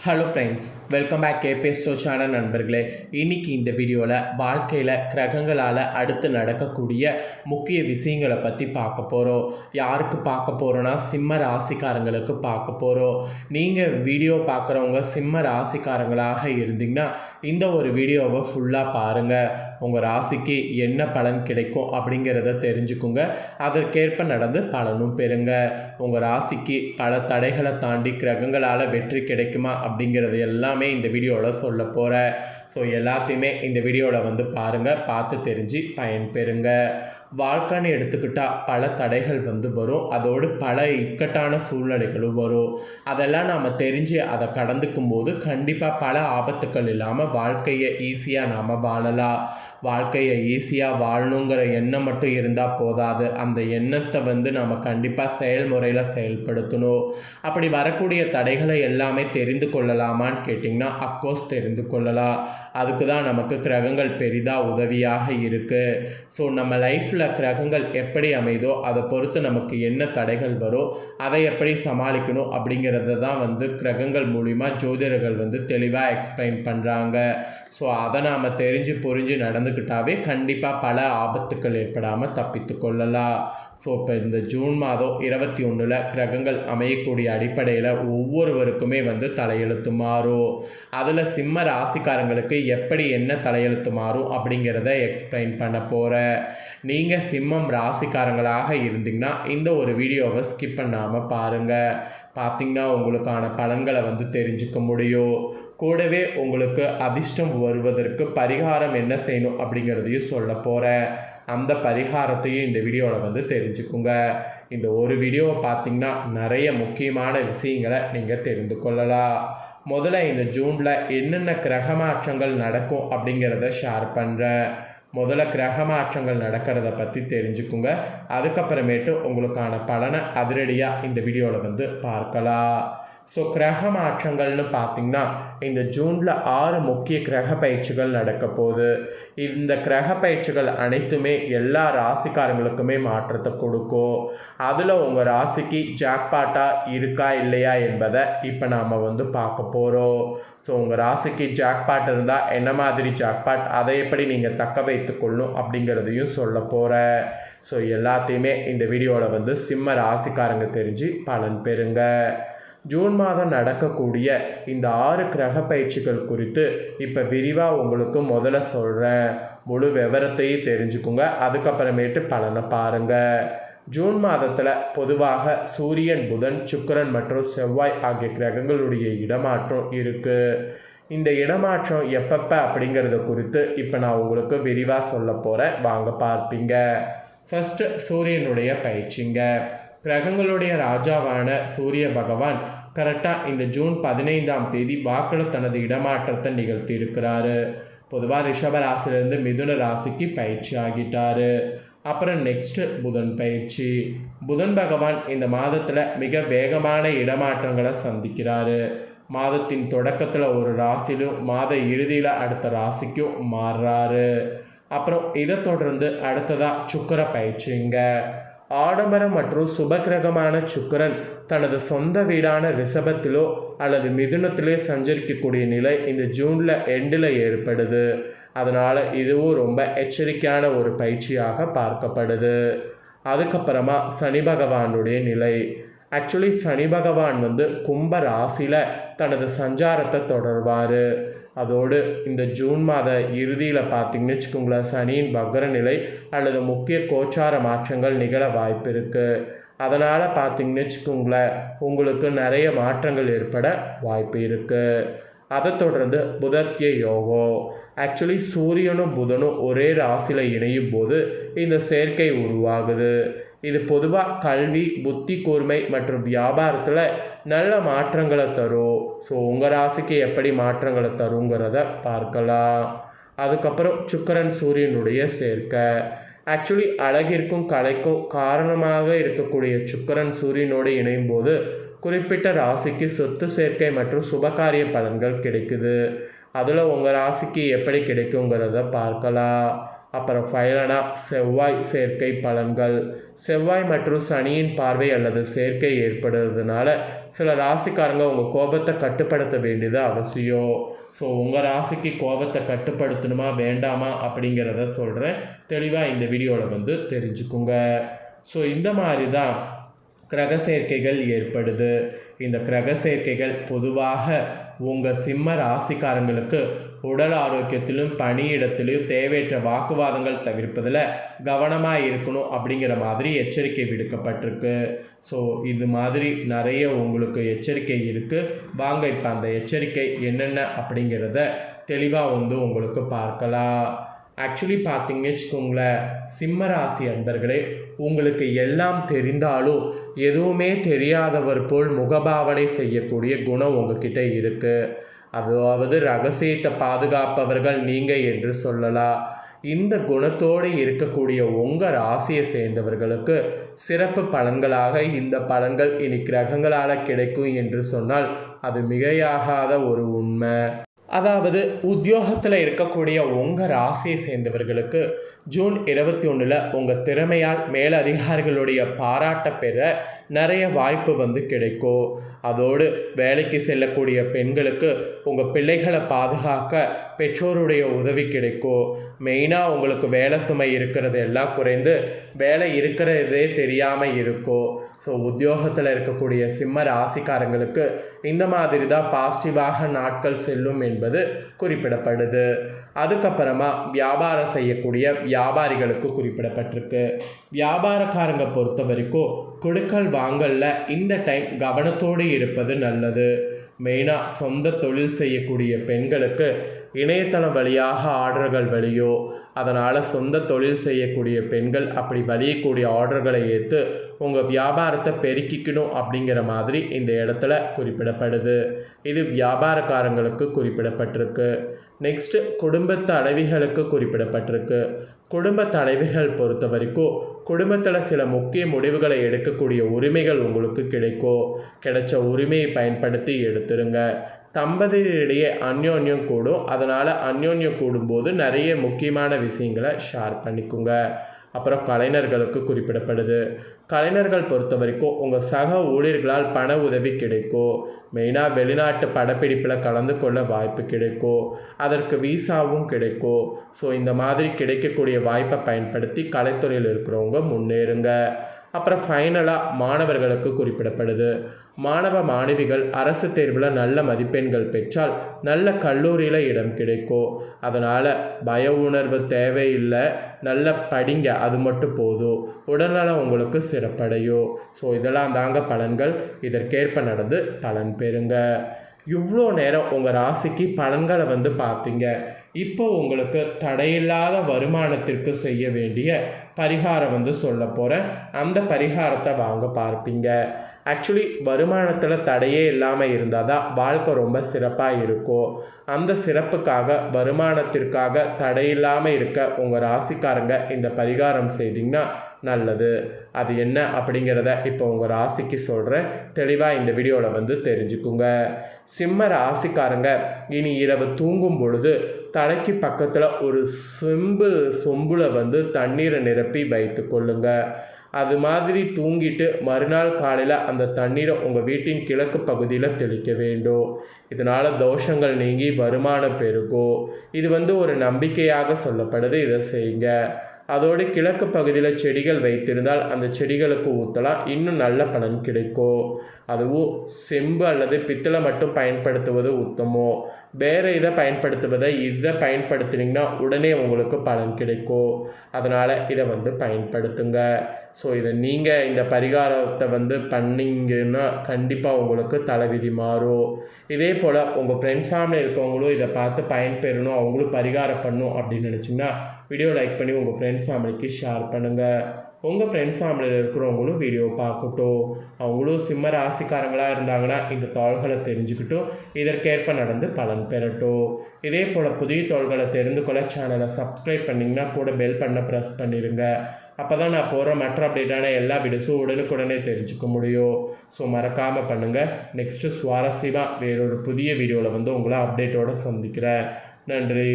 Hello friends, welcome back KBS show channel நண்பர்களே. இன்றைக்கி இந்த வீடியோவில் வாழ்க்கையில் கிரகங்களால் அடுத்து நடக்கக்கூடிய முக்கிய விஷயங்களை பற்றி பார்க்க போகிறோம். யாருக்கு பார்க்க போகிறோன்னா சிம்ம ராசிக்காரங்களுக்கு பார்க்க போகிறோம். நீங்கள் வீடியோ பார்க்குறவங்க சிம்ம ராசிக்காரங்களாக இருந்தீங்கன்னா இந்த ஒரு வீடியோவை ஃபுல்லாக பாருங்கள். உங்கள் ராசிக்கு என்ன பலன் கிடைக்கும் அப்படிங்கிறத தெரிஞ்சுக்குங்க. அதற்கேற்ப நடந்து பலனும் பெறுங்க. உங்கள் ராசிக்கு பல தடைகளை தாண்டி கிரகங்களால் வெற்றி கிடைக்குமா அப்படிங்கிறது எல்லாமே இந்த வீடியோவில் சொல்ல போகிறேன். ஸோ எல்லாத்தையுமே இந்த வீடியோவில் பாருங்கள், பார்த்து தெரிஞ்சு பயன்பெறுங்க. வாழ்க்கைன்னு எடுத்துக்கிட்டால் பல தடைகள் வரும். அதோடு பல இக்கட்டான சூழ்நிலைகளும் வரும். அதெல்லாம் நாம் தெரிஞ்சு அதை கடந்துக்கும் போது கண்டிப்பாக பல ஆபத்துக்கள் இல்லாமல் வாழ்க்கையை ஈஸியாக நாம் வாழலாம். வாழ்க்கையை ஈஸியாக வாழணுங்கிற எண்ணம் மட்டும் இருந்தால் போதாது. அந்த எண்ணத்தை நம்ம கண்டிப்பாக செயல்முறையில் செயல்படுத்தணும். அப்படி வரக்கூடிய தடைகளை எல்லாமே தெரிந்து கொள்ளலாமான்னு கேட்டிங்கன்னா அஃப்கோர்ஸ் தெரிந்து கொள்ளலாம். அதுக்கு தான் நமக்கு கிரகங்கள் பெரிதாக உதவியாக இருக்குது. ஸோ நம்ம லைஃப்பில் கிரகங்கள் எப்படி அமைதோ அதை பொறுத்து நமக்கு என்ன தடைகள் வரும், அதை எப்படி சமாளிக்கணும் அப்படிங்கிறத தான் கிரகங்கள் மூலிமா ஜோதிடர்கள் தெளிவாக எக்ஸ்பிளைன் பண்ணுறாங்க. ஸோ அதை நாம் தெரிஞ்சு புரிஞ்சு நடந்துக்கிட்டாவே கண்டிப்பாக பல ஆபத்துக்கள் ஏற்படாமல் தப்பித்து கொள்ளலாம். ஸோ இப்போ இந்த ஜூன் மாதம் 21 கிரகங்கள் அமையக்கூடிய அடிப்படையில் ஒவ்வொருவருக்குமே தலையெழுத்து மாறும். அதில் சிம்ம ராசிக்காரங்களுக்கு எப்படி என்ன தலையெழுத்து மாறும் அப்படிங்கிறத எக்ஸ்பிளைன் பண்ண போகிறேன். நீங்கள் சிம்மம் ராசிக்காரங்களாக இருந்தீங்கன்னா இந்த ஒரு வீடியோவை ஸ்கிப் பண்ணாமல் பாருங்கள். பார்த்திங்கன்னா உங்களுக்கான பலன்களை தெரிஞ்சுக்க முடியும். கூடவே உங்களுக்கு அதிர்ஷ்டம் வருவதற்கு பரிகாரம் என்ன செய்யணும் அப்படிங்கிறதையும் சொல்ல போகிறேன். அந்த பரிகாரத்தையும் இந்த வீடியோவில் தெரிஞ்சுக்குங்க. இந்த ஒரு வீடியோவை பார்த்திங்கன்னா நிறைய முக்கியமான விஷயங்களை நீங்கள் தெரிந்து கொள்ளலாம். முதல்ல இந்த ஜூனில் என்னென்ன கிரக மாற்றங்கள் நடக்கும் அப்படிங்கிறத ஷேர் பண்ணுறேன். முதல்ல கிரக மாற்றங்கள் நடக்கிறத பற்றி தெரிஞ்சுக்குங்க. அதுக்கப்புறமேட்டு உங்களுக்கான பலனை அதிரடியாக இந்த வீடியோவில் பார்க்கலாம். ஸோ கிரக மாற்றங்கள்னு பார்த்திங்கன்னா இந்த ஜூனில் 6 முக்கிய கிரக பயிற்சிகள் நடக்க போகுது. இந்த கிரக பயிற்சிகள் அனைத்துமே எல்லா ராசிக்காரங்களுக்குமே மாற்றத்தை கொடுக்கும். அதில் உங்கள் ராசிக்கு ஜாக்பாட்டாக இருக்கா இல்லையா என்பதை இப்போ நாம் பார்க்க போகிறோம். ஸோ உங்கள் ராசிக்கு ஜாக்பாட் இருந்தால் என்ன மாதிரி ஜாக்பாட், அதை எப்படி நீங்கள் தக்க வைத்து கொள்ளணும் அப்படிங்கிறதையும் சொல்ல போகிறேன். ஸோ எல்லாத்தையுமே இந்த வீடியோவில் சிம்ம ராசிக்காரங்க தெரிஞ்சு பலன் பெறுங்க. ஜூன் மாதம் நடக்கக்கூடிய இந்த 6 கிரக பயிற்சிகள் குறித்து இப்போ விரிவாக உங்களுக்கு முதல்ல சொல்கிறேன். முழு விவரத்தையும் தெரிஞ்சுக்குங்க. அதுக்கப்புறமேட்டு பலனை பாருங்கள். ஜூன் மாதத்தில் பொதுவாக சூரியன், புதன், சுக்கிரன் மற்றும் செவ்வாய் ஆகிய கிரகங்களுடைய இடமாற்றம் இருக்குது. இந்த இடமாற்றம் எப்பப்போ அப்படிங்கிறத குறித்து இப்போ நான் உங்களுக்கு விரிவாக சொல்ல போகிறேன். வாங்க பார்ப்பீங்க. ஃபஸ்ட்டு சூரியனுடைய பயிற்சிங்க. கிரகங்களுடைய ராஜாவான சூரிய பகவான் கரெக்டாக இந்த ஜூன் 15ஆம் தேதி வாக்கில் தனது இடமாற்றத்தை நிகழ்த்தி இருக்கிறாரு. பொதுவாக ரிஷப ராசிலிருந்து மிதுன ராசிக்கு பயிற்சி ஆகிட்டார். அப்புறம் நெக்ஸ்ட்டு புதன் பயிற்சி. புதன் பகவான் இந்த மாதத்தில் மிக வேகமான இடமாற்றங்களை சந்திக்கிறாரு. மாதத்தின் தொடக்கத்தில் ஒரு ராசிலும் மாத இறுதியில் அடுத்த ராசிக்கும் மாறுறாரு. அப்புறம் இதை தொடர்ந்து அடுத்ததாக சுக்கிர பயிற்சிங்க. ஆடம்பரம் மற்றும் சுபகிரகமான சுக்கிரன் தனது சொந்த வீடான ரிஷபத்திலோ அல்லது மிதுனத்திலே சஞ்சரிக்கக்கூடிய நிலை இந்த ஜூனில் எண்டில் ஏற்படுது. அதனால் இதுவும் ரொம்ப எச்சரிக்கையான ஒரு பயிற்சியாக பார்க்கப்படுது. அதுக்கப்புறமா சனி பகவானுடைய நிலை. ஆக்சுவலி சனி பகவான் கும்ப ராசியில் தனது சஞ்சாரத்தை தொடர்வார். அதோடு இந்த ஜூன் மாத இறுதியில் பார்த்திங்கன்னு வச்சுக்கோங்களேன், சனியின் வக்ர நிலை அல்லது முக்கிய கோச்சார மாற்றங்கள் நிகழ வாய்ப்பு இருக்குது. அதனால் பார்த்திங்கன்னு வச்சுக்கோங்களேன், உங்களுக்கு நிறைய மாற்றங்கள் ஏற்பட வாய்ப்பு இருக்குது. அதை தொடர்ந்து புதத்திய யோகம். ஆக்சுவலி சூரியனும் புதனும் ஒரே ராசியில் இணையும் போது இந்த சேர்க்கை உருவாகுது. இது பொதுவாக கல்வி, புத்தி கூர்மை மற்றும் வியாபாரத்தில் நல்ல மாற்றங்களை தரும். ஸோ உங்கள் ராசிக்கு எப்படி மாற்றங்களை தருங்கிறத பார்க்கலாம். அதுக்கப்புறம் சுக்கிரன் சூரியனுடைய சேர்க்கை. ஆக்சுவலி அழகிற்கும் கலைக்கும் காரணமாக இருக்கக்கூடிய சுக்கிரன் சூரியனோடு இணையும் போது குறிப்பிட்ட ராசிக்கு சொத்து சேர்க்கை மற்றும் சுபகாரிய பலன்கள் கிடைக்குது. அதில் உங்கள் ராசிக்கு எப்படி கிடைக்குங்கிறத பார்க்கலாம். அப்புறம் ஃபைனலாக செவ்வாய் சேர்க்கை பலன்கள். செவ்வாய் மற்றும் சனியின் பார்வை அல்லது சேர்க்கை ஏற்படுறதுனால சில ராசிக்காரங்க உங்கள் கோபத்தை கட்டுப்படுத்த வேண்டியது அவசியம். ஸோ உங்கள் ராசிக்கு கோபத்தை கட்டுப்படுத்தணுமா வேண்டாமா அப்படிங்கிறத சொல்கிறேன். தெளிவாக இந்த வீடியோவில் தெரிஞ்சுக்குங்க. ஸோ இந்த மாதிரி தான் கிரக சேர்க்கைகள் ஏற்படுது. இந்த கிரக சேர்க்கைகள் பொதுவாக உங்கள் சிம்ம ராசிக்காரங்களுக்கு உடல் ஆரோக்கியத்திலும் பணியிடத்திலும் தேவையற்ற வாக்குவாதங்கள் தவிர்ப்பதில் கவனமாக இருக்கணும் அப்படிங்கிற மாதிரி எச்சரிக்கை விடுக்கப்பட்டிருக்கு. ஸோ இது மாதிரி நிறைய உங்களுக்கு எச்சரிக்கை இருக்குது. வாங்க இப்போ அந்த எச்சரிக்கை என்னென்ன அப்படிங்கிறத தெளிவாக உங்களுக்கு பார்க்கலாம். ஆக்சுவலி பார்த்தீங்கன்னு வச்சுக்கோங்களேன், சிம்ம ராசி அன்பர்களே, உங்களுக்கு எல்லாம் தெரிந்தாலும் எதுவுமே தெரியாதவர் போல் முகபாவனை செய்யக்கூடிய குணம் உங்ககிட்ட இருக்குது. அதாவது ரகசியத்தை பாதுகாப்பவர்கள் நீங்கள் என்று சொல்லலாம். இந்த குணத்தோடு இருக்கக்கூடிய உங்கள் ராசியை சேர்ந்தவர்களுக்கு சிறப்பு பலன்களாக இந்த பலன்கள் இனி கிரகங்களால் கிடைக்கும் என்று சொன்னால் அது மிகையாகாத ஒரு உண்மை. அதாவது உத்தியோகத்தில் இருக்கக்கூடிய உங்கள் ராசியை சேர்ந்தவர்களுக்கு ஜூன் 21 உங்கள் திறமையால் மேலதிகாரிகளுடைய பாராட்ட பெற நிறைய வாய்ப்பு கிடைக்கும். அதோடு வேலைக்கு செல்லக்கூடிய பெண்களுக்கு உங்கள் பிள்ளைகளை பாதுகாக்க பெற்றோருடைய உதவி கிடைக்கும். மெயினாக உங்களுக்கு வேலை சுமை இருக்கிறது எல்லாம் குறைந்து வேலை இருக்கிறதே தெரியாமல் இருக்கும். ஸோ உத்தியோகத்தில் இருக்கக்கூடிய சிம்ம ராசிக்காரங்களுக்கு இந்த மாதிரி தான் பாசிட்டிவாக நாட்கள் செல்லும் என்பது குறிப்பிடப்படுது. அதுக்கப்புறமா வியாபாரம் செய்யக்கூடிய வியாபாரிகளுக்கு குறிப்பிடப்பட்டிருக்கு. வியாபாரக்காரங்க பொறுத்த வரைக்கும் கொடுக்கல் வாங்கல்ல இந்த டைம் கவனத்தோடு இருப்பது நல்லது. மெயினாக சொந்த தொழில் செய்யக்கூடிய பெண்களுக்கு இணையதளம் வழியாக ஆர்டர்கள் வழியோ, அதனால் சொந்த தொழில் செய்யக்கூடிய பெண்கள் அப்படி வலியக்கூடிய ஆர்டர்களை ஏற்று உங்கள் வியாபாரத்தை பெருக்கிக்கணும் அப்படிங்கிற மாதிரி இந்த இடத்துல குறிப்பிடப்படுது. இது வியாபாரக்காரங்களுக்கு குறிப்பிடப்பட்டிருக்கு. நெக்ஸ்ட்டு குடும்ப தலைவிகளுக்கு குறிப்பிடப்பட்டிருக்கு. குடும்ப தலைவிகள் பொறுத்த வரைக்கும் குடும்பத்தில் சில முக்கிய முடிவுகளை எடுக்கக்கூடிய உரிமைகள் உங்களுக்கு கிடைக்கும். கிடைச்ச உரிமையை பயன்படுத்தி எடுத்துருங்க. தம்பதியிடையே அந்யோன்யம் கூடும். அதனால் அந்யோன்யம் கூடும்போது நிறைய முக்கியமான விஷயங்களை ஷேர் பண்ணிக்கோங்க. அப்புறம் கலைஞர்களுக்கு குறிப்பிடப்படுது. கலைஞர்கள் பொறுத்த வரைக்கும் உங்கள் சக ஊழியர்களால் பண உதவி கிடைக்கும். மெயினாக வெளிநாட்டு படப்பிடிப்பில் கலந்து கொள்ள வாய்ப்பு கிடைக்கும். அதற்கு வீசாவும் கிடைக்கும். ஸோ இந்த மாதிரி கிடைக்கக்கூடிய வாய்ப்பை பயன்படுத்தி கலைத்துறையில் இருக்கிறவங்க முன்னேறுங்க. அப்புறம் ஃபைனலாக மாணவர்களுக்கு குறிப்பிடப்படுது. மாணவ மாணவிகள் அரசு தேர்வில் நல்ல மதிப்பெண்கள் பெற்றால் நல்ல கல்லூரியில் இடம் கிடைக்கும். அதனால் பய உணர்வு தேவையில்லை. நல்ல படிங்க, அது மட்டும் போதும். உடல்நலம் உங்களுக்கு சிறப்படையும். ஸோ இதெல்லாம் தாங்க பலன்கள். இதற்கேற்ப நடந்து பலன் பெறுங்க. இவ்வளோ நேரம் உங்கள் ராசிக்கு பலன்களை பார்த்தீங்க. இப்போ உங்களுக்கு தடையில்லாத வருமானத்திற்கு செய்ய வேண்டிய பரிகாரம் சொல்ல போகிறேன். அந்த பரிகாரத்தை வாங்க பார்ப்பீங்க. ஆக்சுவலி வருமானத்தில் தடையே இல்லாமல் இருந்தால் தான் வாழ்க்கை ரொம்ப சிறப்பாக இருக்கும். அந்த சிறப்புக்காக வருமானத்திற்காக தடையில்லாமல் இருக்க உங்கள் ராசிக்காரங்க இந்த பரிகாரம் செய்திங்கன்னா நல்லது. அது என்ன அப்படிங்கிறத இப்போ உங்கள் ராசிக்கு சொல்கிறேன். தெளிவாக இந்த வீடியோவில் தெரிஞ்சுக்குங்க. சிம்ம ராசிக்காரங்க இனி இரவு தூங்கும் பொழுது தலைக்கு பக்கத்தில் ஒரு சொம்பில் தண்ணீரை நிரப்பி வைத்து கொள்ளுங்க. அது மாதிரி தூங்கிட்டு மறுநாள் காலையில் அந்த தண்ணீரை உங்கள் வீட்டின் கிழக்கு பகுதியில் தெளிக்க வேண்டும். இதனால் தோஷங்கள் நீங்கி வருமானம் பெருகும். இது ஒரு நம்பிக்கையாக சொல்லப்படுது. இதை செய்யுங்க. அதோடு கிழக்கு பகுதியில் செடிகள் வைத்திருந்தால் அந்த செடிகளுக்கு ஊற்றலாம். இன்னும் நல்ல பலன் கிடைக்கும். அதுவும் செம்பு அல்லது பித்தளை மட்டும் பயன்படுத்துவது உத்தமம். வேறு இதை பயன்படுத்துனீங்கன்னா உடனே உங்களுக்கு பலன் கிடைக்கும். அதனால் இதை பயன்படுத்துங்க. ஸோ இதை நீங்கள் இந்த பரிகாரத்தை பண்ணிங்கன்னா கண்டிப்பாக உங்களுக்கு தலைவிதி மாறும். இதே போல் உங்கள் ஃப்ரெண்ட்ஸ் ஃபேமிலி இருக்கவங்களும் இதை பார்த்து பயன்பெறணும், அவங்களும் பரிகாரம் பண்ணணும் அப்படின்னு நினச்சிங்கன்னா வீடியோ லைக் பண்ணி உங்கள் ஃப்ரெண்ட்ஸ் ஃபேமிலிக்கு ஷேர் பண்ணுங்கள். உங்கள் ஃப்ரெண்ட்ஸ் ஃபேமிலியில் இருக்கிறவங்களும் வீடியோ பார்க்கட்டும். அவங்களும் சிம்ம ராசிக்காரங்களாக இருந்தாங்கன்னா இந்த தாள்களை தெரிஞ்சுக்கிட்டும் இதற்கேற்ப நடந்து பலன் பெறட்டும். இதே போல் புதிய தாள்களை தெரிந்து கொள்ள சேனலை சப்ஸ்கிரைப் பண்ணிங்கன்னா கூட பெல் பண்ண ப்ரெஸ் பண்ணிடுங்க. அப்போ தான் நான் போகிற மற்ற அப்டேட்டான எல்லா வீடியோஸும் உடனுக்குடனே தெரிஞ்சுக்க முடியும். ஸோ மறக்காமல் பண்ணுங்கள். நெக்ஸ்ட்டு சுவாரஸ்யமாக வேறொரு புதிய வீடியோவில் உங்களை அப்டேட்டோடு சந்திக்கிறேன். நன்றி.